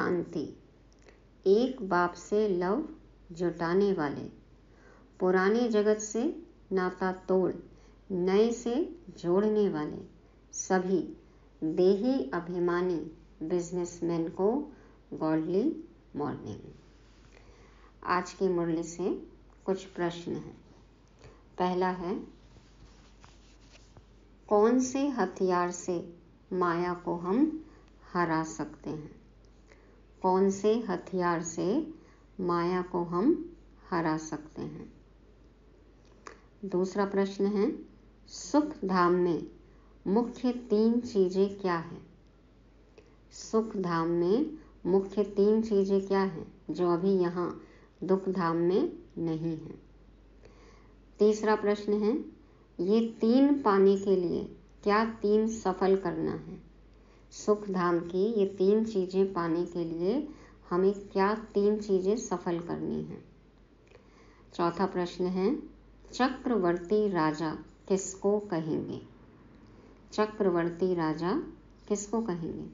शांति, एक बाप से लव जुटाने वाले, पुराने जगत से नाता तोड़ नए से जोड़ने वाले सभी देही अभिमानी बिजनेसमैन को गॉडली मॉर्निंग। आज की मुरली से कुछ प्रश्न हैं। पहला है, कौन से हथियार से माया को हम हरा सकते हैं? कौन से हथियार से माया को हम हरा सकते हैं? दूसरा प्रश्न है, सुख धाम में मुख्य 3 चीजें क्या हैं? सुख धाम में मुख्य 3 चीजें क्या हैं जो अभी यहाँ दुख धाम में नहीं है? तीसरा प्रश्न है, ये 3 पाने के लिए क्या 3 सफल करना है? सुख धाम की ये 3 चीजें पाने के लिए हमें क्या 3 चीजें सफल करनी है? चौथा प्रश्न है, चक्रवर्ती राजा किसको कहेंगे? चक्रवर्ती राजा किसको कहेंगे?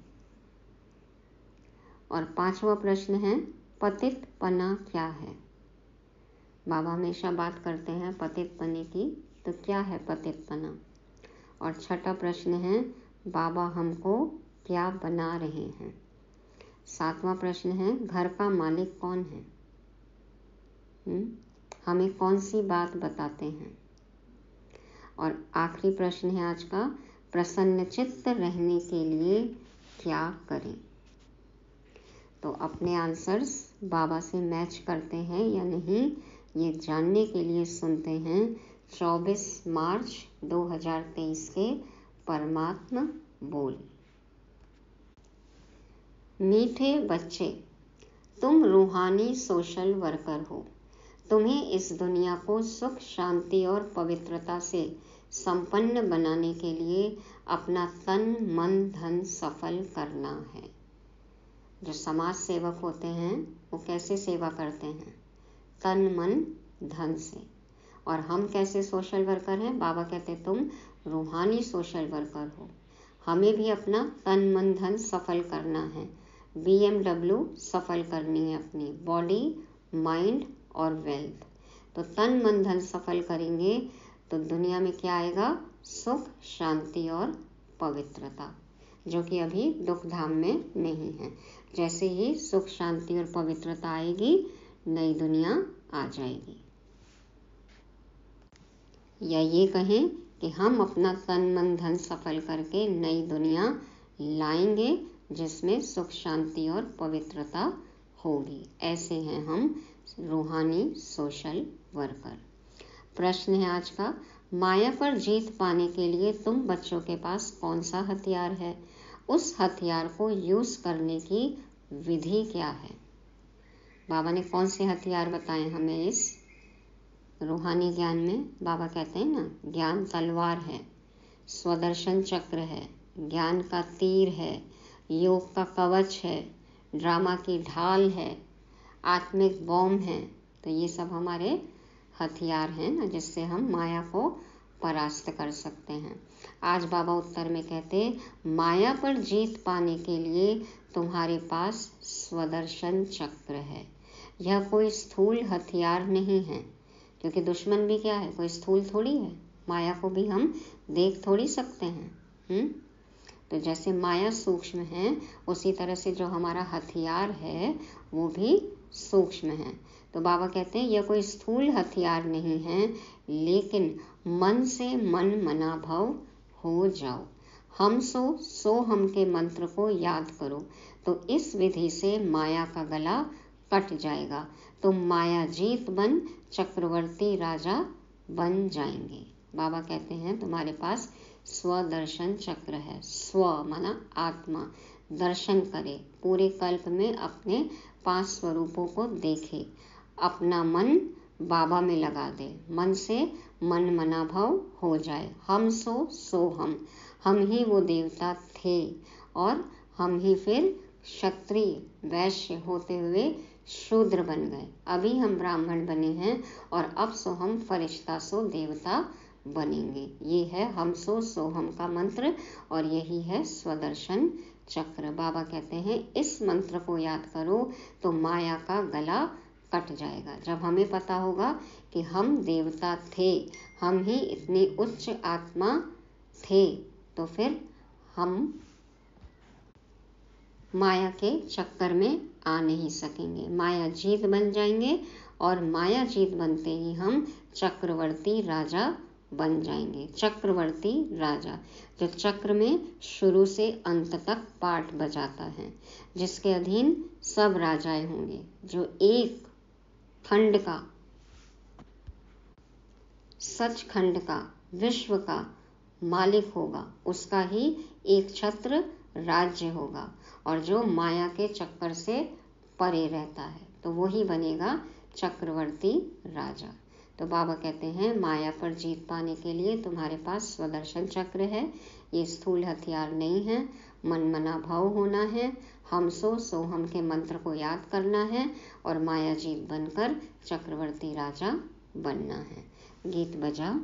और 5वां प्रश्न है, पतित पना क्या है? बाबा हमेशा बात करते हैं पतित पने की, तो क्या है पतित पना? और 6वां प्रश्न है, बाबा हमको क्या बना रहे हैं? 7वां प्रश्न है, घर का मालिक कौन है? हमें कौन सी बात बताते हैं? और आखिरी प्रश्न है आज का, प्रसन्नचित्त रहने के लिए क्या करें? तो अपने आंसर्स बाबा से मैच करते हैं या नहीं, ये जानने के लिए सुनते हैं 24 मार्च 2023 के परमात्मा बोल। मीठे बच्चे, तुम रूहानी सोशल वर्कर हो। तुम्हें इस दुनिया को सुख, शांति और पवित्रता से संपन्न बनाने के लिए अपना तन, मन, धन सफल करना है। जो समाज सेवक होते हैं वो कैसे सेवा करते हैं? तन, मन, धन से। और हम कैसे सोशल वर्कर हैं? बाबा कहते तुम रूहानी सोशल वर्कर हो। हमें भी अपना तन, मन, धन सफल करना है। BMW सफल करनी है, अपनी बॉडी, माइंड और वेल्थ। तो तन, मन, धन सफल करेंगे तो दुनिया में क्या आएगा? सुख, शांति और पवित्रता, जो कि अभी दुख धाम में नहीं है। जैसे ही सुख, शांति और पवित्रता आएगी, नई दुनिया आ जाएगी। या ये कहें कि हम अपना तन, मन, धन सफल करके नई दुनिया लाएंगे जिसमें सुख, शांति और पवित्रता होगी। ऐसे हैं हम रूहानी सोशल वर्कर। प्रश्न है आज का, माया पर जीत पाने के लिए तुम बच्चों के पास कौन सा हथियार है? उस हथियार को यूज करने की विधि क्या है? बाबा ने कौन से हथियार बताए हमें इस रूहानी ज्ञान में? बाबा कहते हैं ना, ज्ञान तलवार है, स्वदर्शन चक्र है, ज्ञान का तीर है, योग का कवच है, ड्रामा की ढाल है, आत्मिक बॉम्ब है। तो ये सब हमारे हथियार हैं ना, जिससे हम माया को परास्त कर सकते हैं। आज बाबा उत्तर में कहते, माया पर जीत पाने के लिए तुम्हारे पास स्वदर्शन चक्र है। यह कोई स्थूल हथियार नहीं है, क्योंकि दुश्मन भी क्या है? कोई स्थूल थोड़ी है। माया को भी हम देख थोड़ी सकते हैं। तो जैसे माया सूक्ष्म है, उसी तरह से जो हमारा हथियार है वो भी सूक्ष्म है। तो बाबा कहते हैं यह कोई स्थूल हथियार नहीं है, लेकिन मन से मन मना भव हो जाओ। हम सो हम के मंत्र को याद करो, तो इस विधि से माया का गला कट जाएगा। तुम माया जीत बन चक्रवर्ती राजा बन जाएंगे। बाबा कहते हैं तुम्हारे पास स्वदर्शन चक्र है। स्व माना आत्मा, दर्शन करे, पूरे कल्प में अपने 5 स्वरूपों को देखे, अपना मन बाबा में लगा दे, मन से मन मना भव हो जाए। हम सो हम ही वो देवता थे और हम ही फिर क्षत्रिय वैश्य होते हुए शूद्र बन गए। अभी हम ब्राह्मण बने हैं और अब सो हम फरिश्ता सो देवता बनेंगे। ये है हम सो हम का मंत्र और यही है स्वदर्शन चक्र। बाबा कहते हैं इस मंत्र को याद करो तो माया का गला कट जाएगा। जब हमें पता होगा कि हम देवता थे, हम ही इतनी उच्च आत्मा थे, तो फिर हम माया के चक्कर में आ नहीं सकेंगे, माया जीत बन जाएंगे और माया जीत बनते ही हम चक्रवर्ती राजा बन जाएंगे। चक्रवर्ती राजा जो चक्र में शुरू से अंत तक पाठ बजाता है, जिसके अधीन सब राजाएं होंगे, जो एक खंड का, सचखंड का, विश्व का मालिक होगा, उसका ही एक छत्र राज्य होगा। और जो माया के चक्कर से परे रहता है तो वो ही बनेगा चक्रवर्ती राजा। तो बाबा कहते हैं माया पर जीत पाने के लिए तुम्हारे पास स्वदर्शन चक्र है। ये स्थूल हथियार नहीं है, मन मना भाव होना है, हम सो हम के मंत्र को याद करना है और माया जीत बनकर चक्रवर्ती राजा बनना है। गीत बजा।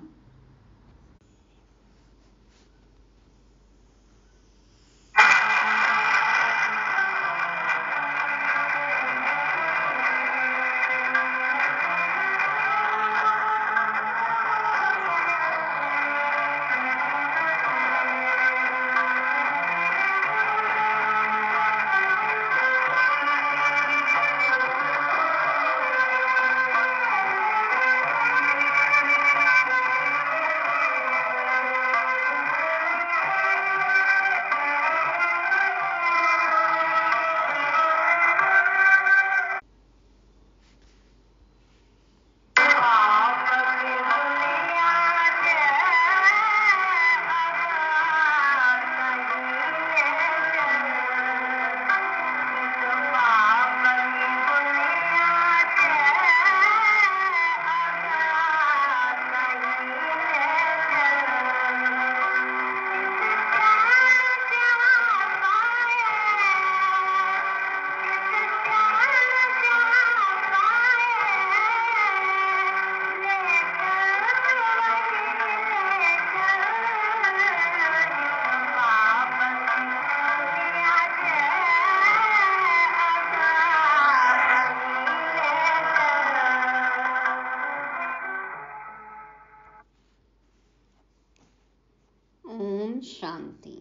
शांति।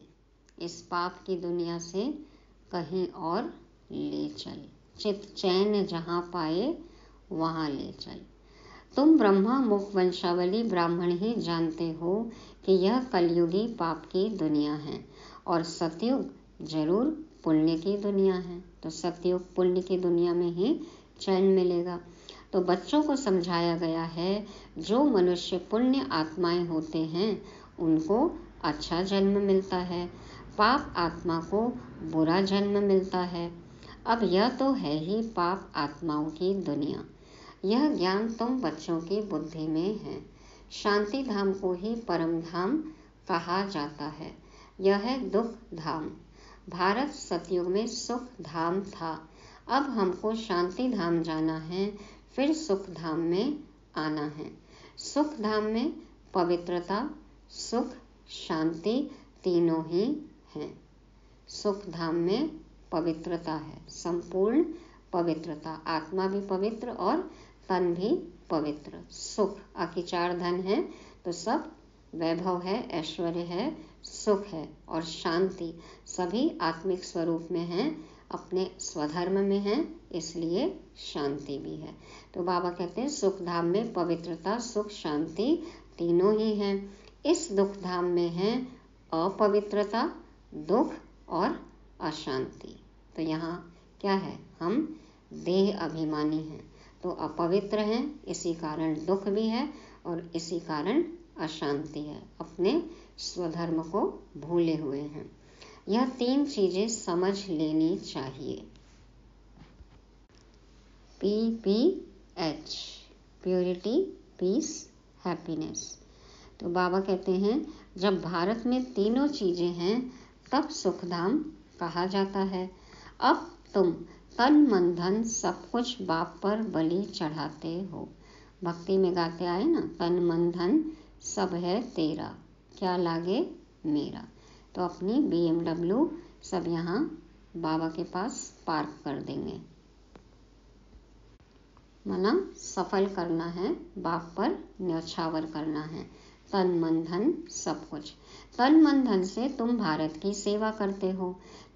इस पाप की दुनिया से कहीं और ले चल, चित चैन जहाँ पाए वहाँ ले चल। तुम ब्रह्मा मुख वंशावली ब्राह्मण ही जानते हो कि यह कलयुगी पाप की दुनिया है और सतयुग जरूर पुण्य की दुनिया है। तो सतयुग पुण्य की दुनिया में ही चैन मिलेगा। तो बच्चों को समझाया गया है जो मनुष्य पुण्य आत्माएं होते हैं उनको अच्छा जन्म मिलता है, पाप आत्मा को बुरा जन्म मिलता है। अब यह तो है ही पाप आत्माओं की दुनिया। यह ज्ञान तुम बच्चों की बुद्धि में है। शांति धाम को ही परम धाम कहा जाता है। यह है दुख धाम। भारत सतयुग में सुख धाम था। अब हमको शांति धाम जाना है, फिर सुख धाम में आना है। सुख धाम में पवित्रता, सुख, शांति तीनों ही हैं। सुख धाम में पवित्रता है, संपूर्ण पवित्रता, आत्मा भी पवित्र और तन भी पवित्र। सुख आखि चार धन है तो सब वैभव है, ऐश्वर्य है, सुख है। और शांति सभी आत्मिक स्वरूप में है, अपने स्वधर्म में है, इसलिए शांति भी है। तो बाबा कहते हैं सुख धाम में पवित्रता, सुख, शांति तीनों ही हैं। इस दुख धाम में है अपवित्रता, दुख और अशांति। तो यहाँ क्या है, हम देह अभिमानी हैं तो अपवित्र हैं, इसी कारण दुख भी है और इसी कारण अशांति है, अपने स्वधर्म को भूले हुए हैं। यह तीन चीजें समझ लेनी चाहिए। PPH, purity, peace, happiness. तो बाबा कहते हैं जब भारत में तीनों चीजें हैं तब सुखधाम कहा जाता है। अब तुम तन मन धन सब कुछ बाप पर बलि चढ़ाते हो। भक्ति में गाते आए ना, तन मन धन सब है तेरा, क्या लागे मेरा। तो अपनी BMW सब यहाँ बाबा के पास पार्क कर देंगे। माना सफल करना है, बाप पर न्यौछावर करना है, तन मन धन सब कुछ। तन मन धन से तुम भारत की सेवा करते हो,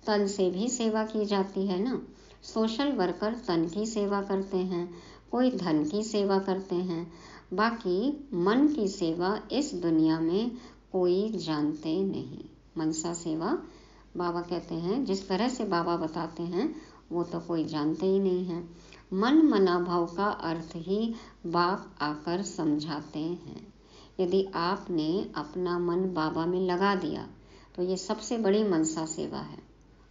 तन से भी सेवा की जाती है ना। सोशल वर्कर तन की सेवा करते हैं, कोई धन की सेवा करते हैं, बाकी मन की सेवा इस दुनिया में कोई जानते नहीं। मनसा सेवा बाबा कहते हैं, जिस तरह से बाबा बताते हैं वो तो कोई जानते ही नहीं है। मन मना भाव का अर्थ ही बाप आकर समझाते हैं। यदि आपने अपना मन बाबा में लगा दिया तो ये सबसे बड़ी मनसा सेवा है।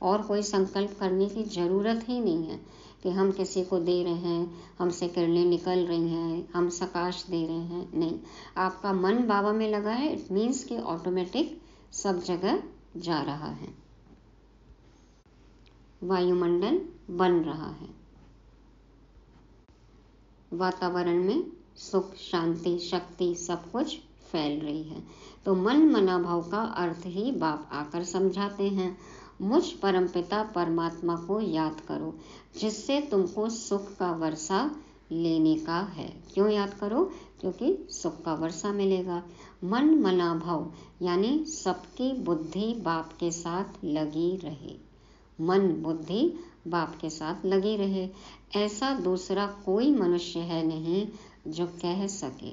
और कोई संकल्प करने की ज़रूरत ही नहीं है कि हम किसी को दे रहे हैं, हमसे किरणें निकल रही हैं, हम सकाश दे रहे हैं। नहीं, आपका मन बाबा में लगा है, इट मीन्स कि ऑटोमेटिक सब जगह जा रहा है, वायुमंडल बन रहा है, वातावरण में सुख शांति शक्ति सब कुछ फैल रही है। तो मन मना भाव का अर्थ ही बाप आकर समझाते हैं। मुझ परमपिता परमात्मा को याद करो, जिससे तुमको सुख का वर्षा लेने का है। क्यों याद करो? क्योंकि सुख का वर्षा मिलेगा। मन मना भाव यानी सबकी बुद्धि बाप के साथ लगी रहे, मन बुद्धि बाप के साथ लगी रहे। ऐसा दूसरा कोई मनुष्य है नहीं जो कह सके।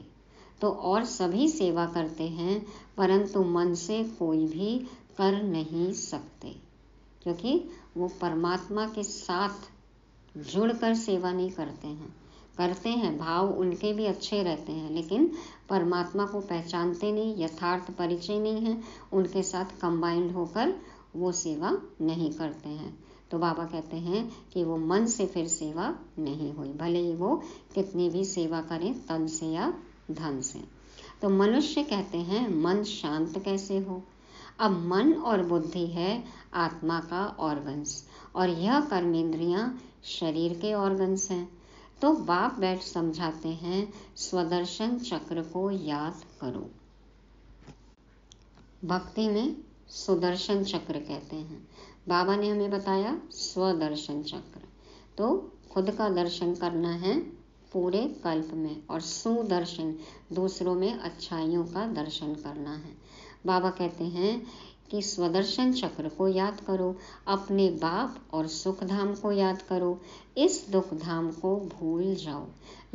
तो और सभी सेवा करते हैं, परंतु मन से कोई भी कर नहीं सकते, क्योंकि वो परमात्मा के साथ जुड़कर सेवा नहीं करते हैं। करते हैं, भाव उनके भी अच्छे रहते हैं, लेकिन परमात्मा को पहचानते नहीं, यथार्थ परिचय नहीं है, उनके साथ कंबाइंड होकर वो सेवा नहीं करते हैं। तो बाबा कहते हैं कि वो मन से फिर सेवा नहीं हुई, भले ही वो कितनी भी सेवा करें तन से या धन से। तो मनुष्य कहते हैं मन शांत कैसे हो? अब मन और बुद्धि है आत्मा का ऑर्गन्स, और यह कर्मेंद्रियां शरीर के ऑर्गन्स हैं। तो बाप बैठ समझाते हैं, स्वदर्शन चक्र को याद करो। भक्ति में सुदर्शन चक्र कहते हैं। बाबा ने हमें बताया स्वदर्शन चक्र, तो खुद का दर्शन करना है पूरे कल्प में, और सुदर्शन दूसरों में अच्छाइयों का दर्शन करना है। बाबा कहते हैं कि स्वदर्शन चक्र को याद करो, अपने बाप और सुख धाम को याद करो, इस दुख धाम को भूल जाओ।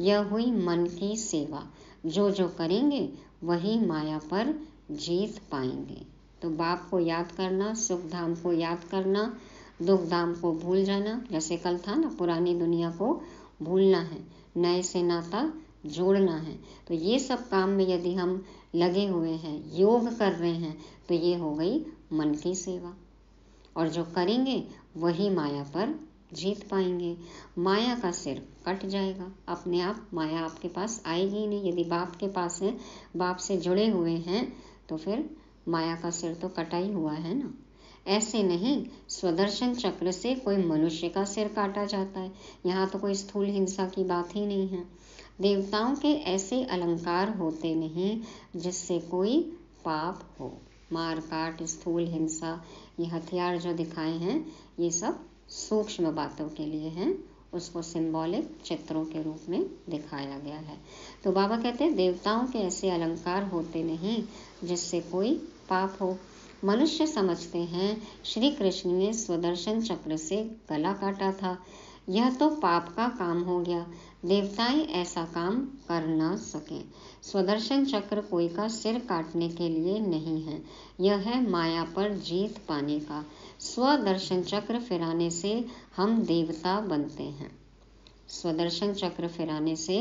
यह हुई मन की सेवा, जो जो करेंगे वही माया पर जीत पाएंगे। तो बाप को याद करना, सुख धाम को याद करना, दुख धाम को भूल जाना। जैसे कल था ना, पुरानी दुनिया को भूलना है, नए से नाता जोड़ना है। तो ये सब काम में यदि हम लगे हुए हैं, योग कर रहे हैं, तो ये हो गई मन की सेवा, और जो करेंगे वही माया पर जीत पाएंगे। माया का सिर कट जाएगा, अपने आप माया आपके पास आएगी नहीं। यदि बाप के पास है, बाप से जुड़े हुए हैं, तो फिर माया का सिर तो कटा ही हुआ है ना। ऐसे नहीं, स्वदर्शन चक्र से कोई मनुष्य का सिर काटा जाता है। यहाँ तो कोई स्थूल हिंसा की बात ही नहीं है। देवताओं के ऐसे अलंकार होते नहीं जिससे कोई पाप हो। मार काट, स्थूल हिंसा, ये हथियार जो दिखाए हैं, ये सब सूक्ष्म बातों के लिए हैं, उसको सिंबॉलिक चित्रों के रूप में दिखाया गया है। तो बाबा कहते हैं देवताओं के ऐसे अलंकार होते नहीं जिससे कोई पाप हो। मनुष्य समझते हैं श्री कृष्ण ने स्वदर्शन चक्र से गला काटा था, यह तो पाप का काम हो गया। देवताएं ऐसा काम कर न सके। स्वदर्शन चक्र कोई का सिर काटने के लिए नहीं है, यह है माया पर जीत पाने का। स्वदर्शन चक्र फिराने से हम देवता बनते हैं। स्वदर्शन चक्र फिराने से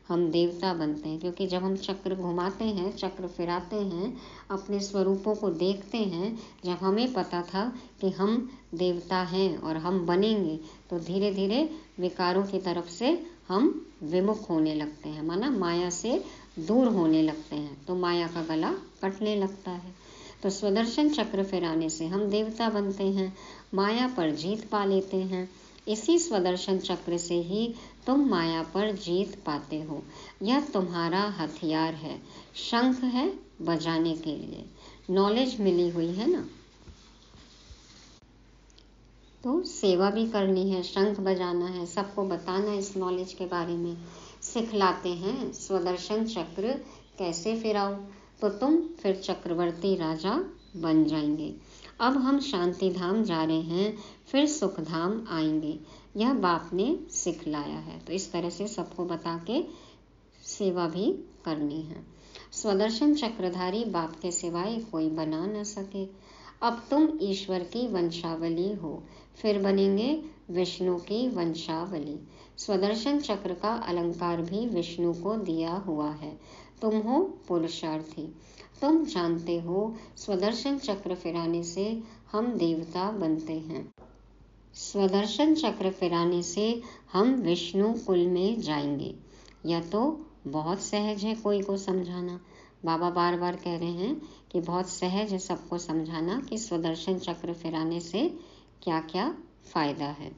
हम देवता बनते हैं, क्योंकि जब हम चक्र घुमाते हैं, चक्र फिराते हैं, अपने स्वरूपों को देखते हैं, जब हमें पता था कि हम देवता हैं और हम बनेंगे, तो धीरे धीरे विकारों की तरफ से हम विमुख होने लगते हैं, माना माया से दूर होने लगते हैं, तो माया का गला कटने लगता है। तो स्वदर्शन चक्र फिराने से हम देवता बनते हैं, माया पर जीत पा लेते हैं। इसी स्वदर्शन चक्र से ही तुम माया पर जीत पाते हो। यह तुम्हारा हथियार है, शंख है बजाने के लिए। नॉलेज मिली हुई है ना, तो सेवा भी करनी है, शंख बजाना है, सबको बताना है इस नॉलेज के बारे में, सिखलाते हैं स्वदर्शन चक्र कैसे फिराओ, तो तुम फिर चक्रवर्ती राजा बन जाएंगे। अब हम शांति धाम जा रहे हैं, फिर सुख धाम आएंगे, यह बाप ने सिखलाया है। तो इस तरह से सबको बता के सेवा भी करनी है। स्वदर्शन चक्रधारी बाप के सिवाय कोई बना न सके। अब तुम ईश्वर की वंशावली हो, फिर बनेंगे विष्णु की वंशावली। स्वदर्शन चक्र का अलंकार भी विष्णु को दिया हुआ है। तुम हो पुरुषार्थी, तुम जानते हो स्वदर्शन चक्र फिराने से हम देवता बनते हैं। स्वदर्शन चक्र फिराने से हम विष्णु कुल में जाएंगे। यह तो बहुत सहज है कोई को समझाना। बाबा बार बार कह रहे हैं कि बहुत सहज है सबको समझाना कि स्वदर्शन चक्र फिराने से क्या क्या फायदा है।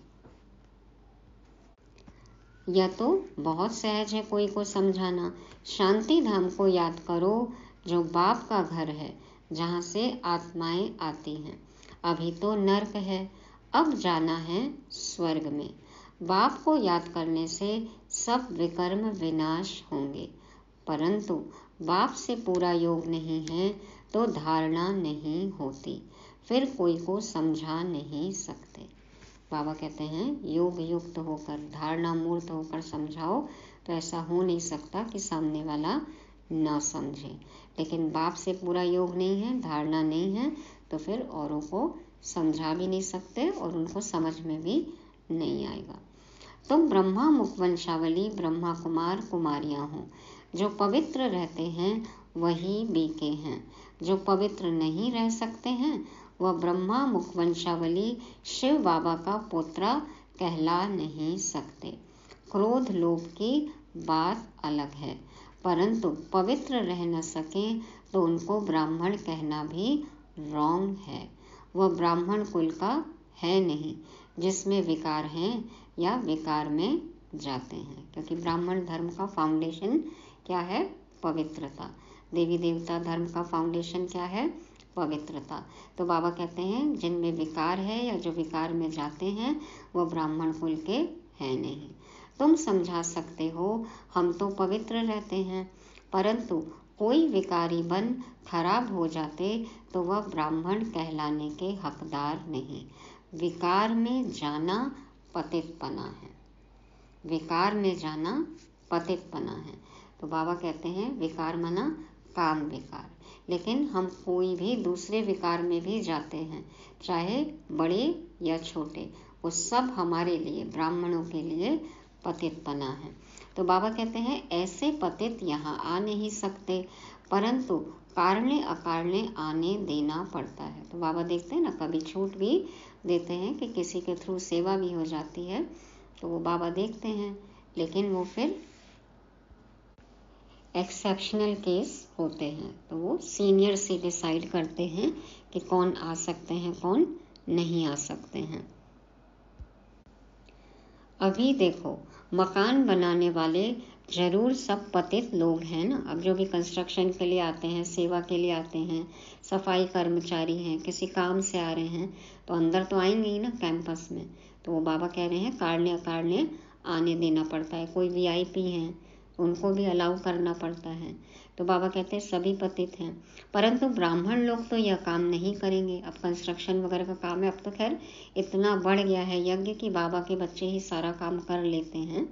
यह तो बहुत सहज है कोई को समझाना। शांति धाम को याद करो जो बाप का घर है, जहाँ से आत्माएं आती हैं। अभी तो नर्क है, अब जाना है स्वर्ग में। बाप को याद करने से सब विकर्म विनाश होंगे, परंतु बाप से पूरा योग नहीं है तो धारणा नहीं होती, फिर कोई को समझा नहीं सकते। बाबा कहते हैं योग युक्त होकर, धारणा मूर्त होकर समझाओ तो ऐसा हो नहीं सकता कि सामने वाला ना समझे। लेकिन बाप से पूरा योग नहीं है, धारणा नहीं है, तो फिर औरों को समझा भी नहीं सकते और उनको समझ में भी नहीं आएगा। तुम ब्रह्मा मुख वंशावली ब्रह्मा कुमार कुमारियां हो। जो पवित्र रहते हैं वही बीके हैं, जो पवित्र नहीं रह सकते हैं वह ब्रह्मा मुख वंशावली शिव बाबा का पोत्रा कहला नहीं सकते। क्रोध लोभ की बात अलग है, परंतु पवित्र रह न सके तो उनको ब्राह्मण कहना भी रॉन्ग है। वह ब्राह्मण कुल का है नहीं जिसमें विकार हैं या विकार में जाते हैं, क्योंकि ब्राह्मण धर्म का फाउंडेशन क्या है? पवित्रता। देवी देवता धर्म का फाउंडेशन क्या है? पवित्रता। तो बाबा कहते हैं जिनमें विकार है या जो विकार में जाते हैं वह ब्राह्मण कुल के हैं नहीं। तुम समझा सकते हो हम तो पवित्र रहते हैं, परंतु कोई विकारी बन खराब हो जाते तो वह ब्राह्मण कहलाने के हकदार नहीं। विकार में जाना पतितपना है, विकार में जाना पतितपना है। तो बाबा कहते हैं विकार मना काम विकार, लेकिन हम कोई भी दूसरे विकार में भी जाते हैं, चाहे बड़े या छोटे, वो सब हमारे लिए, ब्राह्मणों के लिए पतितपना है। तो बाबा कहते हैं ऐसे पतित यहाँ आ नहीं सकते, परंतु कारणे अकारणे आने देना पड़ता है। तो बाबा देखते हैं ना, कभी छूट भी देते हैं कि किसी के थ्रू सेवा भी हो जाती है, तो वो बाबा देखते हैं, लेकिन वो फिर एक्सेप्शनल केस होते हैं, तो वो सीनियर से डिसाइड करते हैं कि कौन आ सकते हैं कौन नहीं आ सकते हैं। अभी देखो मकान बनाने वाले जरूर सब पतित लोग हैं ना। अब जो भी कंस्ट्रक्शन के लिए आते हैं, सेवा के लिए आते हैं, सफाई कर्मचारी हैं, किसी काम से आ रहे हैं, तो अंदर तो आएंगे ही ना कैंपस में। तो वो बाबा कह रहे हैं कारणे अकारणे आने देना पड़ता है। कोई वीआईपी हैं उनको भी अलाउ करना पड़ता है। तो बाबा कहते हैं सभी पतित हैं, परंतु ब्राह्मण लोग तो यह काम नहीं करेंगे। अब कंस्ट्रक्शन वगैरह का काम है, अब तो खैर इतना बढ़ गया है यज्ञ कि बाबा के बच्चे ही सारा काम कर लेते हैं।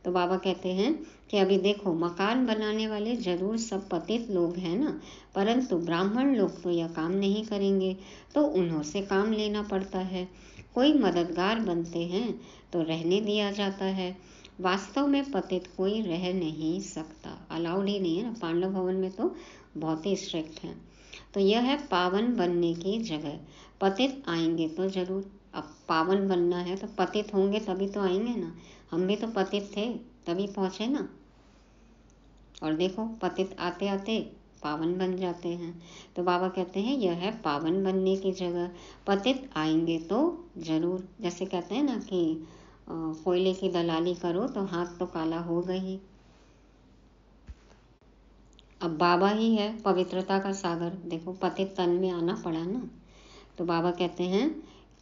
तो बाबा कहते हैं कि अभी देखो मकान बनाने वाले जरूर सब पतित लोग हैं ना, परंतु ब्राह्मण लोग तो यह काम नहीं करेंगे, तो उन्हों से काम लेना पड़ता है। कोई मददगार बनते हैं तो रहने दिया जाता है। वास्तव में पतित कोई रह नहीं सकता, अलाउड ही नहीं है ना। पांडव भवन में तो बहुत ही स्ट्रिक्ट है। तो यह है पावन बनने की जगह। पतित आएंगे तो जरूर, अब पावन बनना है तो पतित होंगे तभी तो आएंगे ना। हम भी तो पतित थे तभी पहुंचे ना, और देखो पतित आते आते पावन बन जाते हैं। तो बाबा कहते हैं यह है पावन बनने की जगह, पतित आएंगे तो जरूर। जैसे कहते हैं ना कि कोयले की दलाली करो तो हाथ तो काला होगा ही। अब बाबा ही है पवित्रता का सागर, देखो पतित तन में आना पड़ा ना। तो बाबा कहते हैं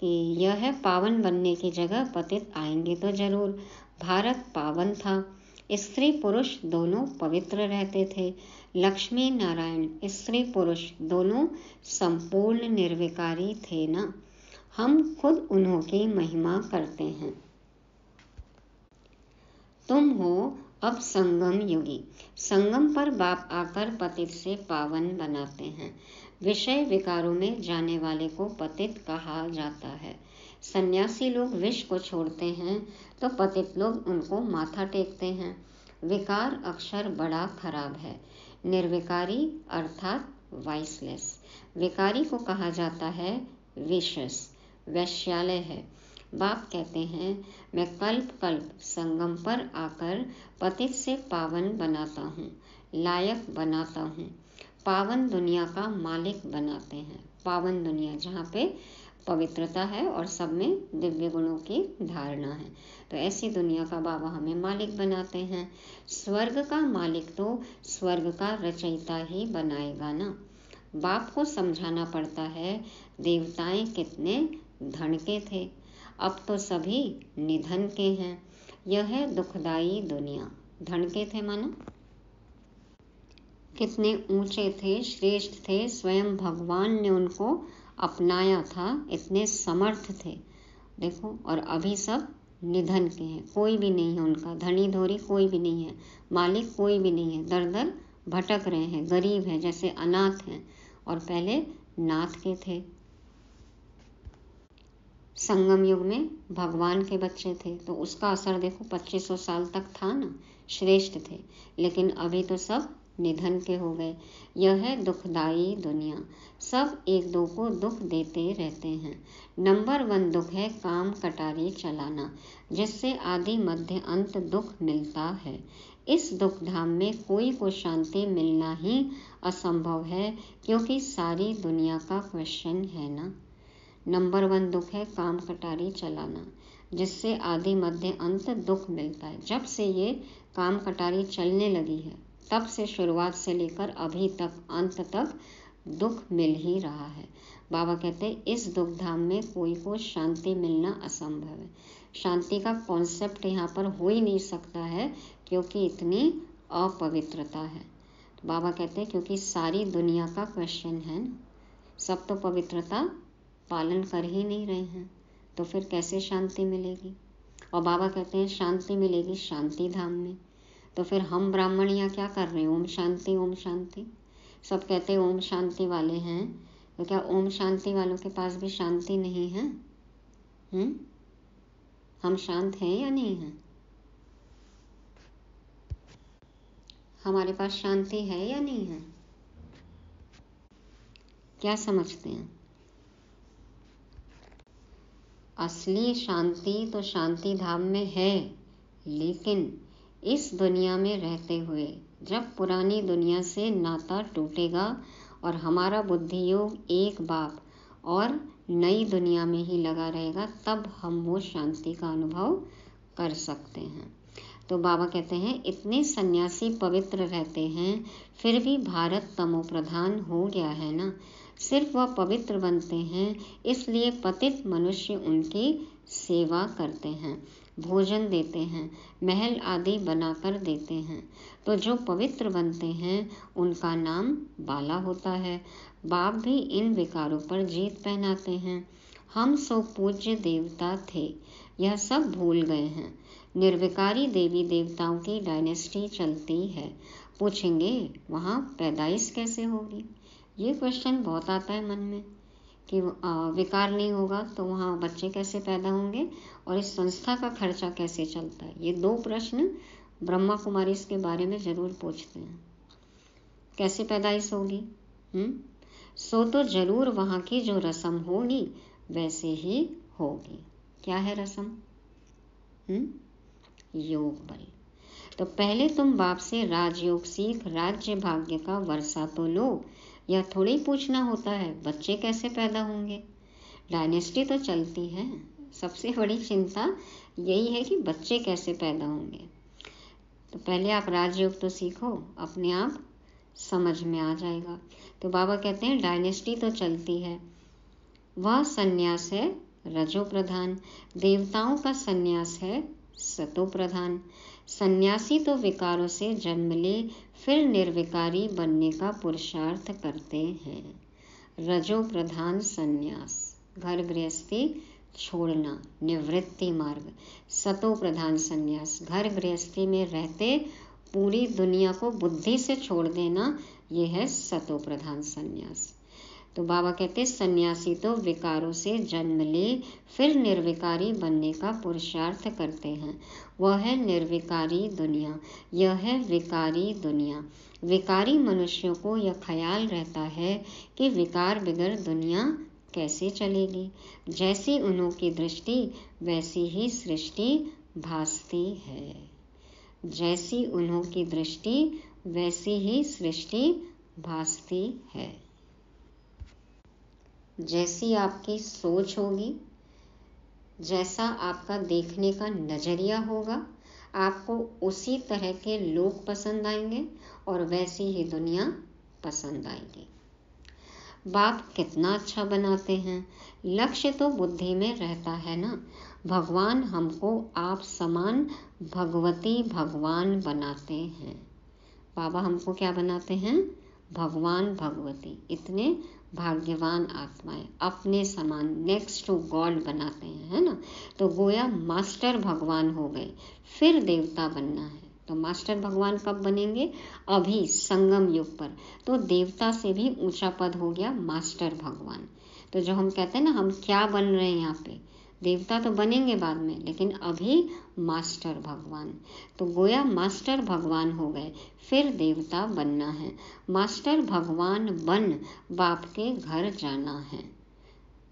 कि यह पावन बनने की जगह पतित आएंगे तो जरूर। भारत पावन था, स्त्री पुरुष दोनों पवित्र रहते थे। लक्ष्मी नारायण स्त्री पुरुष दोनों संपूर्ण निर्विकारी थे ना। हम खुद उन्हों की महिमा करते हैं। तुम हो अब संगम युगी। संगम पर बाप आकर पतित से पावन बनाते हैं। विषय विकारों में जाने वाले को पतित कहा जाता है। सन्यासी लोग विष को छोड़ते हैं तो पतित लोग उनको माथा टेकते हैं। विकार अक्षर बड़ा खराब है। निर्विकारी अर्थात वाइसलेस। विकारी को कहा जाता है विशस, वैश्यालय है। बाप कहते हैं मैं कल्प कल्प संगम पर आकर पतित से पावन बनाता हूँ, लायक बनाता हूँ, पावन दुनिया का मालिक बनाते हैं। पावन दुनिया जहाँ पे पवित्रता है और सब में दिव्य गुणों की धारणा है, तो ऐसी दुनिया का बाबा हमें मालिक बनाते हैं। स्वर्ग का मालिक तो स्वर्ग का रचयिता ही बनाएगा ना। बाप को समझाना पड़ता है देवताएं कितने धन के थे, अब तो सभी निधन के हैं। यह है दुखदाई दुनिया। धन के थे मानो कितने ऊंचे थे, श्रेष्ठ थे, स्वयं भगवान ने उनको अपनाया था, इतने समर्थ थे देखो। और अभी सब निधन के हैं, कोई भी नहीं है उनका, धनी धोरी कोई भी नहीं है, मालिक कोई भी नहीं है, दर दर भटक रहे हैं, गरीब हैं, जैसे अनाथ हैं, और पहले नाथ के थे। संगम युग में भगवान के बच्चे थे तो उसका असर देखो 2500 साल तक था ना, श्रेष्ठ थे। लेकिन अभी तो सब निधन के हो गए। यह है दुखदाई दुनिया, सब एक दो को दुख देते रहते हैं। नंबर 1 दुख है काम कटारी चलाना, जिससे आदि मध्य अंत दुख मिलता है। इस दुख धाम में कोई को शांति मिलना ही असंभव है, क्योंकि सारी दुनिया का क्वेश्चन है ना। नंबर 1 दुख है काम कटारी चलाना, जिससे आदि मध्य अंत दुख मिलता है। जब से ये काम कटारी चलने लगी है तब से शुरुआत से लेकर अभी तक अंत तक दुख मिल ही रहा है। बाबा कहते हैं इस दुख धाम में कोई को शांति मिलना असंभव है। शांति का कॉन्सेप्ट यहाँ पर हो ही नहीं सकता है, क्योंकि इतनी अपवित्रता है। तो बाबा कहते हैं क्योंकि सारी दुनिया का क्वेश्चन है ना, सब तो पवित्रता पालन कर ही नहीं रहे हैं, तो फिर कैसे शांति मिलेगी। और बाबा कहते हैं शांति मिलेगी शांति धाम में। तो फिर हम ब्राह्मण यहाँ क्या कर रहे हैं, ओम शांति ओम शांति। सब कहते हैं ओम शांति वाले हैं, तो क्या ओम शांति वालों के पास भी शांति नहीं है? हम शांत हैं या नहीं हैं? हमारे पास शांति है या नहीं है? क्या समझते हैं? असली शांति तो शांति धाम में है, लेकिन इस दुनिया में रहते हुए जब पुरानी दुनिया से नाता टूटेगा और हमारा बुद्धि योग एक बाप और नई दुनिया में ही लगा रहेगा, तब हम वो शांति का अनुभव कर सकते हैं। तो बाबा कहते हैं इतने सन्यासी पवित्र रहते हैं, फिर भी भारत तमो प्रधान हो गया है ना। सिर्फ वह पवित्र बनते हैं, इसलिए पतित मनुष्य उनकी सेवा करते हैं, भोजन देते हैं, महल आदि बनाकर देते हैं। तो जो पवित्र बनते हैं उनका नाम बाला होता है। बाप भी इन विकारों पर जीत पहनाते हैं। हम सो पूज्य देवता थे, यह सब भूल गए हैं। निर्विकारी देवी देवताओं की डायनेस्टी चलती है। पूछेंगे वहाँ पैदाइश कैसे होगी? ये क्वेश्चन बहुत आता है मन में कि विकार नहीं होगा तो वहाँ बच्चे कैसे पैदा होंगे और इस संस्था का खर्चा कैसे चलता है। ये 2 प्रश्न ब्रह्मा कुमारी इसके बारे में जरूर पूछते हैं। कैसे पैदाइश होगी? सो तो जरूर वहाँ की जो रस्म होगी वैसे ही होगी। क्या है रस्म? योग बल। तो पहले तुम बाप से राजयोग सीख राज्य भाग्य का वर्षा तो लो। यह थोड़ी पूछना होता है बच्चे कैसे पैदा होंगे। डायनेस्टी तो चलती है, सबसे बड़ी चिंता यही है कि बच्चे कैसे पैदा होंगे। तो पहले आप राजयोग तो सीखो, अपने आप समझ में आ जाएगा। तो बाबा कहते हैं डायनेस्टी तो चलती है, वह सन्यास है रजो प्रधान। देवताओं का संन्यास है सतो प्रधान। सन्यासी तो विकारों से जन्म ले फिर निर्विकारी बनने का पुरुषार्थ करते हैं। रजो प्रधान संन्यास, घर गृहस्थी छोड़ना, निवृत्ति मार्ग। सतो प्रधान संन्यास, घर गृहस्थी में रहते पूरी दुनिया को बुद्धि से छोड़ देना, यह है सतो प्रधान संन्यास। तो बाबा कहते सन्यासी तो विकारों से जन्म ले फिर निर्विकारी बनने का पुरुषार्थ करते हैं। वह है निर्विकारी दुनिया, यह है विकारी दुनिया। विकारी मनुष्यों को यह ख्याल रहता है कि विकार बिगर दुनिया कैसे चलेगी। जैसी उन्हों की दृष्टि वैसी ही सृष्टि भासती है। जैसी उन्हों की दृष्टि वैसी ही सृष्टि भासती है। जैसी आपकी सोच होगी, जैसा आपका देखने का नजरिया होगा, आपको उसी तरह के लोग पसंद आएंगे और वैसी ही दुनिया पसंद आएगी। बाप कितना अच्छा बनाते हैं। लक्ष्य तो बुद्धि में रहता है ना। भगवान हमको आप समान भगवती भगवान बनाते हैं। बाबा हमको क्या बनाते हैं? भगवान भगवती। इतने भाग्यवान आत्माएं अपने समान नेक्स्ट टू गॉड बनाते हैं, है ना। तो गोया मास्टर भगवान हो गए, फिर देवता बनना है। तो मास्टर भगवान कब बनेंगे? अभी संगम युग पर। तो देवता से भी ऊंचा पद हो गया मास्टर भगवान। तो जो हम कहते हैं ना हम क्या बन रहे हैं यहाँ पे, देवता तो बनेंगे बाद में, लेकिन अभी मास्टर भगवान। तो गोया मास्टर भगवान हो गए, फिर देवता बनना है। मास्टर भगवान बन बाप के घर जाना है।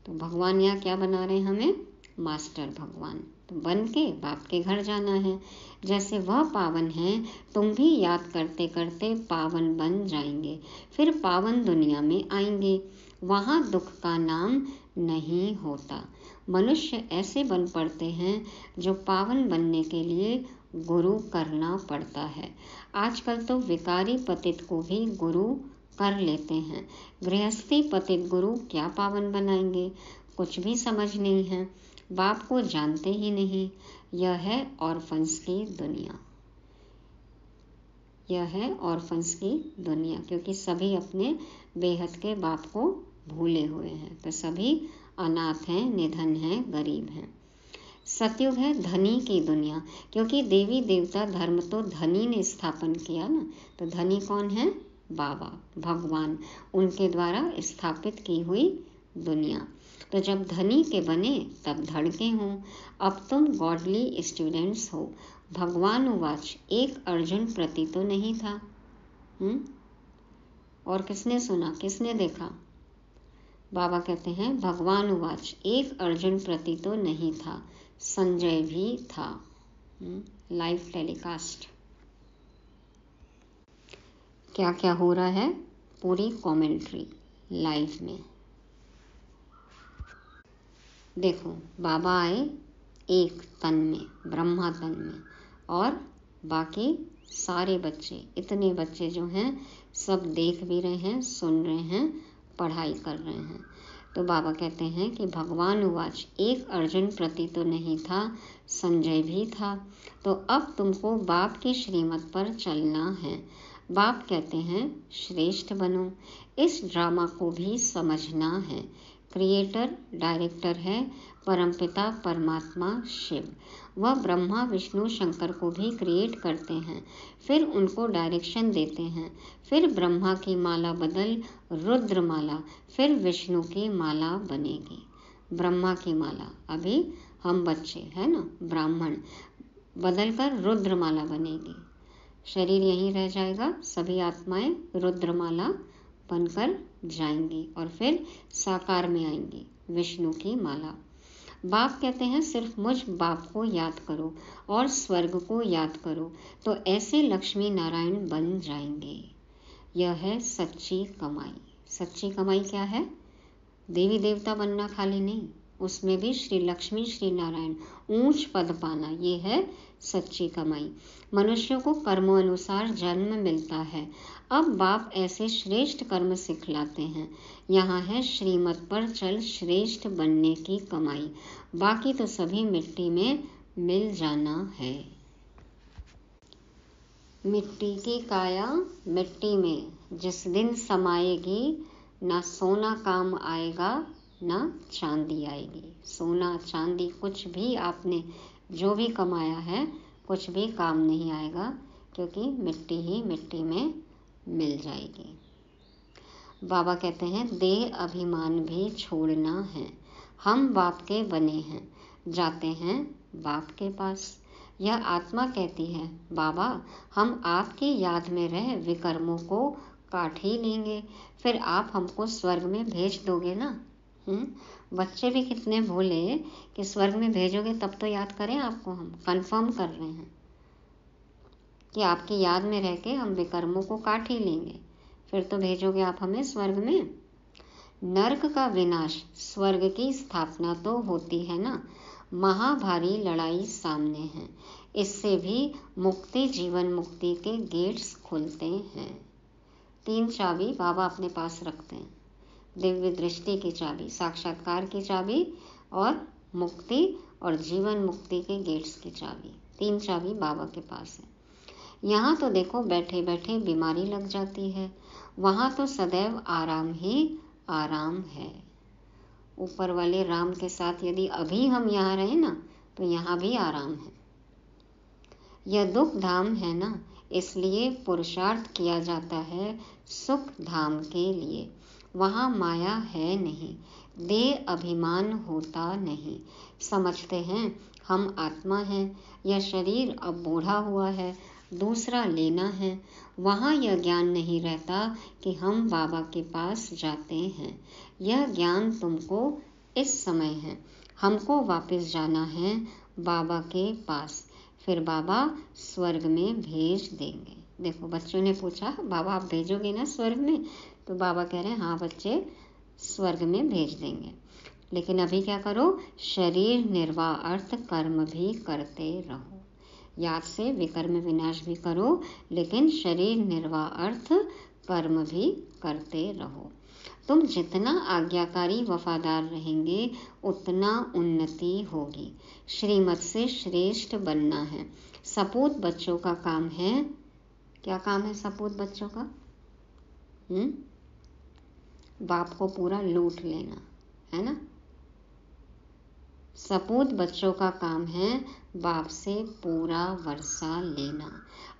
तो भगवान यहाँ क्या बना रहे हैं हमें? मास्टर भगवान। तो बन के बाप के घर जाना है। जैसे वह पावन है, तुम भी याद करते करते पावन बन जाएंगे, फिर पावन दुनिया में आएंगे। वहाँ दुख का नाम नहीं होता। मनुष्य ऐसे बन पड़ते हैं जो पावन बनने के लिए गुरु करना पड़ता है। आजकल तो विकारी पतित को भी गुरु कर लेते हैं। गृहस्थी पतित गुरु क्या पावन बनाएंगे? कुछ भी समझ नहीं है, बाप को जानते ही नहीं। यह है ऑर्फन्स की दुनिया, यह है ऑर्फन्स की दुनिया, क्योंकि सभी अपने बेहद के बाप को भूले हुए हैं। तो सभी अनाथ हैं, निधन हैं, गरीब हैं। सतयुग है धनी की दुनिया, क्योंकि देवी देवता धर्म तो धनी ने स्थापन किया ना। तो धनी कौन है? बाबा भगवान, उनके द्वारा स्थापित की हुई दुनिया। तो जब धनी के बने तब धड़के हों। अब तुम गॉडली स्टूडेंट्स हो। भगवान उवाच, एक अर्जुन प्रति तो नहीं था। और किसने सुना, किसने देखा? बाबा कहते हैं भगवान उवाच, एक अर्जुन प्रति तो नहीं था, संजय भी था। Live telecast. क्या क्या हो रहा है, पूरी कमेंट्री लाइव में देखो। बाबा आए एक तन में, ब्रह्मा तन में, और बाकी सारे बच्चे, इतने बच्चे जो हैं सब देख भी रहे हैं, सुन रहे हैं, पढ़ाई कर रहे हैं। तो बाबा कहते हैं कि भगवान उवाच, एक अर्जुन प्रति तो नहीं था, संजय भी था। तो अब तुमको बाप की श्रीमत पर चलना है। बाप कहते हैं श्रेष्ठ बनो। इस ड्रामा को भी समझना है। क्रिएटर डायरेक्टर है परमपिता परमात्मा शिव। वह ब्रह्मा विष्णु शंकर को भी क्रिएट करते हैं, फिर उनको डायरेक्शन देते हैं। फिर ब्रह्मा की माला बदल रुद्र माला, फिर विष्णु की माला बनेगी। ब्रह्मा की माला, अभी हम बच्चे हैं ना, ब्राह्मण, बदलकर रुद्र माला बनेगी। शरीर यहीं रह जाएगा, सभी आत्माएं रुद्रमाला बनकर जाएंगी और फिर साकार में आएंगी विष्णु की माला। बाप कहते हैं सिर्फ मुझ बाप को याद करो और स्वर्ग को याद करो, तो ऐसे लक्ष्मी नारायण बन जाएंगे। यह है सच्ची कमाई। सच्ची कमाई क्या है? देवी देवता बनना खाली नहीं, उसमें भी श्री लक्ष्मी श्री नारायण, ऊंच पद पाना, ये है सच्ची कमाई। मनुष्य को कर्मों अनुसार जन्म मिलता है। अब बाप ऐसे श्रेष्ठ कर्म सिखलाते हैं। यहाँ है श्रीमत पर चल श्रेष्ठ बनने की कमाई, बाकी तो सभी मिट्टी में मिल जाना है। मिट्टी की काया मिट्टी में जिस दिन समाएगी, ना सोना काम आएगा ना चांदी आएगी। सोना चांदी कुछ भी आपने जो भी कमाया है कुछ भी काम नहीं आएगा, क्योंकि मिट्टी ही मिट्टी में मिल जाएगी। बाबा कहते हैं देह अभिमान भी छोड़ना है। हम बाप के बने हैं, जाते हैं बाप के पास। यह आत्मा कहती है बाबा हम आपकी याद में रह विकर्मों को काट ही लेंगे, फिर आप हमको स्वर्ग में भेज दोगे ना। बच्चे भी कितने भोले कि स्वर्ग में भेजोगे तब तो याद करें आपको। हम कंफर्म कर रहे हैं कि आपकी याद में रह के हम विकर्मों को काट ही लेंगे, फिर तो भेजोगे आप हमें स्वर्ग में। नर्क का विनाश, स्वर्ग की स्थापना तो होती है ना। महाभारी लड़ाई सामने है, इससे भी मुक्ति जीवन मुक्ति के गेट्स खुलते हैं। 3 चाबी बाबा अपने पास रखते हैं, दिव्य दृष्टि की चाबी, साक्षात्कार की चाबी और मुक्ति और जीवन मुक्ति के गेट्स की चाबी। 3 चाबी बाबा के पास है। यहाँ तो देखो बैठे बैठे बीमारी लग जाती है, वहाँ तो सदैव आराम ही आराम है। ऊपर वाले राम के साथ यदि अभी हम यहाँ रहे ना तो यहाँ भी आराम है। यह दुख धाम है ना, इसलिए पुरुषार्थ किया जाता है सुख धाम के लिए। वहाँ माया है नहीं, देह अभिमान होता नहीं। समझते हैं हम आत्मा हैं, यह शरीर अब बूढ़ा हुआ है, दूसरा लेना है। वहाँ यह ज्ञान नहीं रहता कि हम बाबा के पास जाते हैं। यह ज्ञान तुमको इस समय है, हमको वापस जाना है बाबा के पास, फिर बाबा स्वर्ग में भेज देंगे। देखो बच्चों ने पूछा बाबा आप भेजोगे ना स्वर्ग में, तो बाबा कह रहे हैं हाँ बच्चे स्वर्ग में भेज देंगे, लेकिन अभी क्या करो, शरीर निर्वाह अर्थ कर्म भी करते रहो। याद से विकर्म विनाश भी करो, लेकिन शरीर निर्वाह अर्थ कर्म भी करते रहो। तुम जितना आज्ञाकारी वफादार रहेंगे उतना उन्नति होगी। श्रीमत से श्रेष्ठ बनना है। सपूत बच्चों का काम है, क्या काम है सपूत बच्चों का? बाप को पूरा लूट लेना है ना। सपूत बच्चों का काम है बाप से पूरा वर्षा लेना।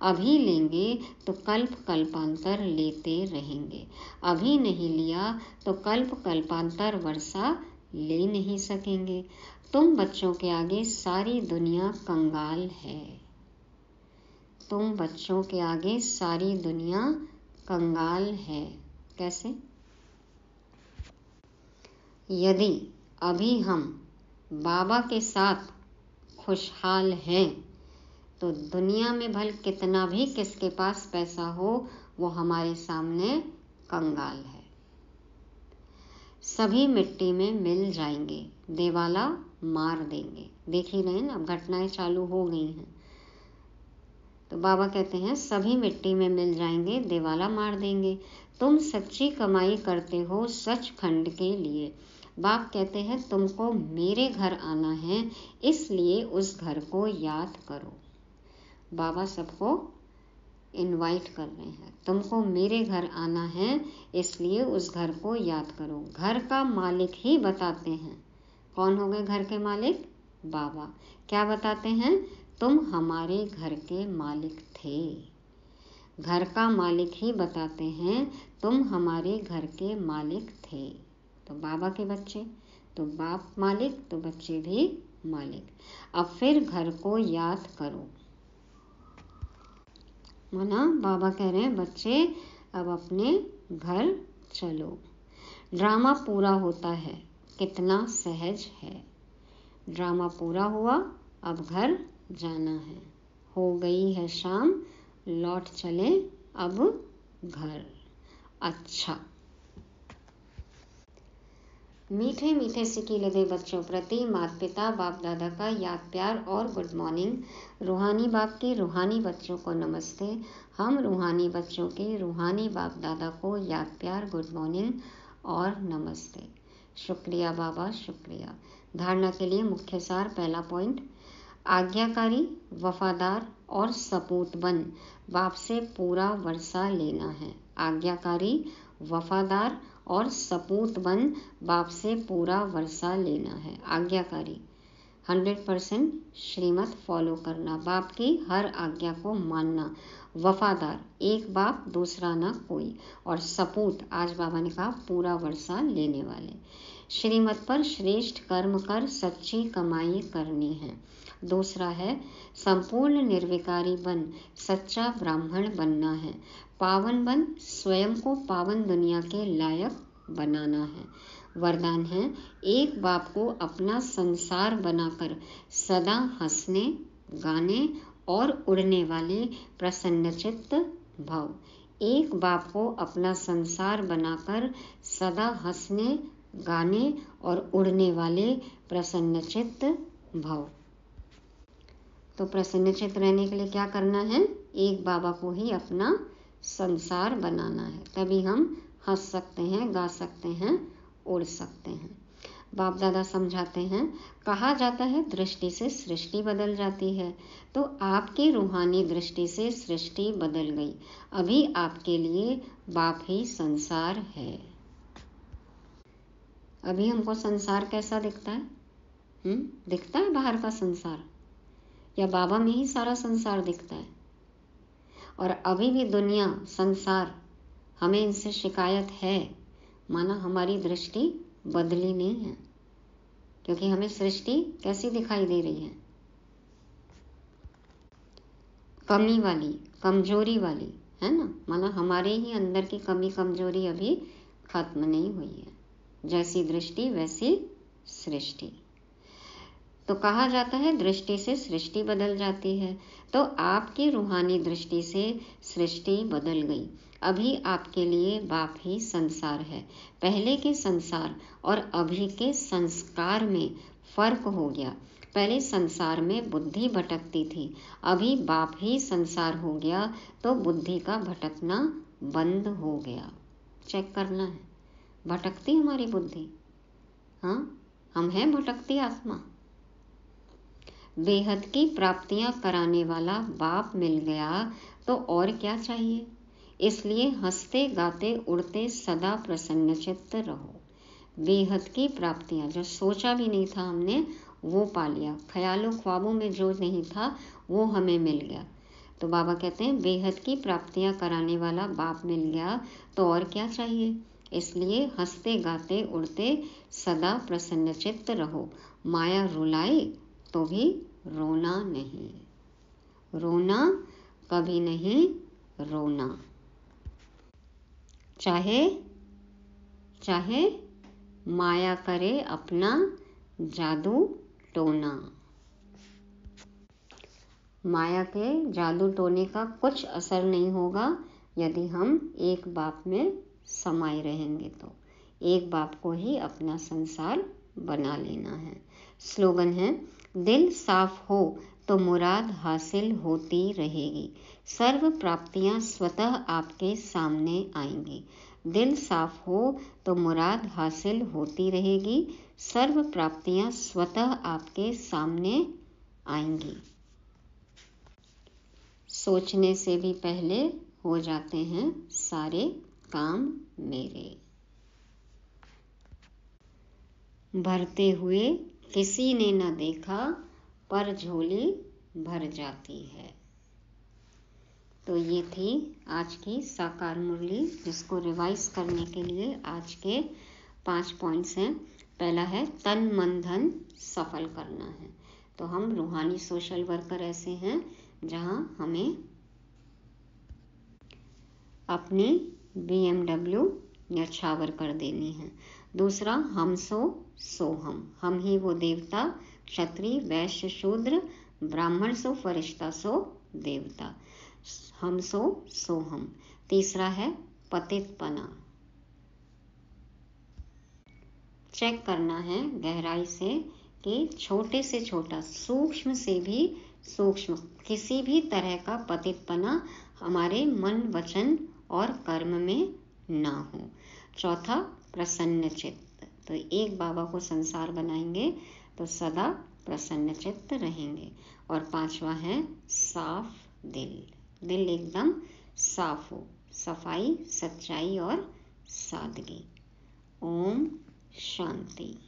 अभी लेंगे तो कल्प कल्पांतर लेते रहेंगे, अभी नहीं लिया तो कल्प कल्पांतर वर्षा ले नहीं सकेंगे। तुम बच्चों के आगे सारी दुनिया कंगाल है। तुम बच्चों के आगे सारी दुनिया कंगाल है। कैसे? यदि अभी हम बाबा के साथ खुशहाल हैं तो दुनिया में भल कितना भी किसके पास पैसा हो वो हमारे सामने कंगाल है। सभी मिट्टी में मिल जाएंगे, देवाला मार देंगे। देख ही रहे हैं, अब घटनाएं चालू हो गई हैं। तो बाबा कहते हैं सभी मिट्टी में मिल जाएंगे, देवाला मार देंगे। तुम सच्ची कमाई करते हो सचखंड के लिए। बाप कहते हैं तुमको मेरे घर आना है, इसलिए उस घर को याद करो। बाबा सबको इनवाइट कर रहे हैं, तुमको मेरे घर आना है इसलिए उस घर को याद करो। घर का मालिक ही बताते हैं। कौन हो गए घर के मालिक? बाबा। क्या बताते हैं? तुम हमारे घर के मालिक थे। घर का मालिक ही बताते हैं तुम हमारे घर के मालिक थे। तो बाबा के बच्चे, तो बाप मालिक तो बच्चे भी मालिक। अब फिर घर को याद करो। माना बाबा कह रहे हैं बच्चे अब अपने घर चलो। ड्रामा पूरा होता है, कितना सहज है। ड्रामा पूरा हुआ, अब घर जाना है। हो गई है शाम, लौट चले अब घर। अच्छा, मीठे मीठे सिकी लगे बच्चों प्रति माता पिता बाप दादा का याद प्यार और गुड मॉर्निंग। रूहानी बाप के रूहानी बच्चों को नमस्ते। हम रूहानी बच्चों के रूहानी बाप दादा को याद प्यार गुड मॉर्निंग और नमस्ते। शुक्रिया बाबा, शुक्रिया। धारणा के लिए मुख्य सार। पहला पॉइंट, आज्ञाकारी, वफादार और सपूत बन बाप से पूरा वर्षा लेना है। आज्ञाकारी, वफादार और सपूत बन बाप से पूरा वर्षा लेना है। आज्ञाकारी 100% श्रीमत फॉलो करना, बाप की हर आज्ञा को मानना। वफादार, एक बाप दूसरा ना कोई। और सपूत, आज बाबा ने कहा पूरा वर्षा लेने वाले। श्रीमत पर श्रेष्ठ कर्म कर सच्ची कमाई करनी है। दूसरा है संपूर्ण निर्विकारी बन सच्चा ब्राह्मण बनना है। पावन बन स्वयं को पावन दुनिया के लायक बनाना है। वरदान है एक बाप को अपना संसार बनाकर सदा हंसने, गाने और उड़ने वाले प्रसन्नचित्त भव। एक बाप को अपना संसार बनाकर सदा हंसने, गाने और उड़ने वाले प्रसन्नचित्त भव। तो प्रसन्नचित्त रहने के लिए क्या करना है? एक बाबा को ही अपना संसार बनाना है, तभी हम हंस सकते हैं, गा सकते हैं, उड़ सकते हैं। बाप दादा समझाते हैं, कहा जाता है दृष्टि से सृष्टि बदल जाती है। तो आपकी रूहानी दृष्टि से सृष्टि बदल गई। अभी आपके लिए बाप ही संसार है। अभी हमको संसार कैसा दिखता है? दिखता है बाहर का संसार, या बाबा में ही सारा संसार दिखता है? और अभी भी दुनिया, संसार, हमें इनसे शिकायत है, माना हमारी दृष्टि बदली नहीं है, क्योंकि हमें सृष्टि कैसी दिखाई दे रही है? कमी वाली, कमजोरी वाली, है ना? माना हमारे ही अंदर की कमी कमजोरी अभी खत्म नहीं हुई है। जैसी दृष्टि वैसी सृष्टि। तो कहा जाता है दृष्टि से सृष्टि बदल जाती है। तो आपकी रूहानी दृष्टि से सृष्टि बदल गई। अभी आपके लिए बाप ही संसार है। पहले के संसार और अभी के संस्कार में फर्क हो गया। पहले संसार में बुद्धि भटकती थी, अभी बाप ही संसार हो गया तो बुद्धि का भटकना बंद हो गया। चेक करना है, भटकती हमारी बुद्धि? हाँ, हम हैं भटकती आत्मा। बेहद की प्राप्तियां कराने वाला बाप मिल गया तो और क्या चाहिए? इसलिए हंसते गाते उड़ते सदा प्रसन्नचित्त रहो। बेहद की प्राप्तियां, जो सोचा भी नहीं था हमने वो पा लिया। ख्यालों ख्वाबों में जो नहीं था वो हमें मिल गया। तो बाबा कहते हैं बेहद की प्राप्तियां कराने वाला बाप मिल गया तो और क्या चाहिए? इसलिए हंसते गाते उड़ते सदा प्रसन्नचित्त रहो। माया रुलाए तो भी रोना नहीं, रोना कभी नहीं रोना। चाहे माया करे अपना जादू टोना। माया के जादू टोने का कुछ असर नहीं होगा यदि हम एक बाप में समाये रहेंगे। तो एक बाप को ही अपना संसार बना लेना है। स्लोगन है, दिल साफ हो तो मुराद हासिल होती रहेगी। सर्व प्राप्तियां स्वतः आपके सामने आएंगी। दिल साफ हो तो मुराद हासिल होती रहेगी। सर्व प्राप्तियां स्वतः आपके सामने आएंगी। सोचने से भी पहले हो जाते हैं सारे काम मेरे। भरते हुए किसी ने न देखा पर झोली भर जाती है। तो ये थी आज की साकार मुरली, जिसको रिवाइज करने के लिए आज के 5 पॉइंट्स हैं। पहला है तन मन धन सफल करना है। तो हम रूहानी सोशल वर्कर ऐसे हैं जहां हमें अपनी BMW न्यौछावर कर देनी है। दूसरा, हम सो हम ही वो देवता, क्षत्रिय वैश्य शूद्र ब्राह्मण सो फरिश्ता सो देवता। हम सो हम। तीसरा है पतितपना। चेक करना है गहराई से कि छोटे से छोटा, सूक्ष्म से भी सूक्ष्म किसी भी तरह का पतितपना हमारे मन, वचन और कर्म में ना हो। चौथा, प्रसन्न चित्त। तो एक बाबा को संसार बनाएंगे तो सदा प्रसन्न चित्त रहेंगे। और पांचवा है साफ दिल। दिल एकदम साफ हो, सफाई, सच्चाई और सादगी। ओम शांति।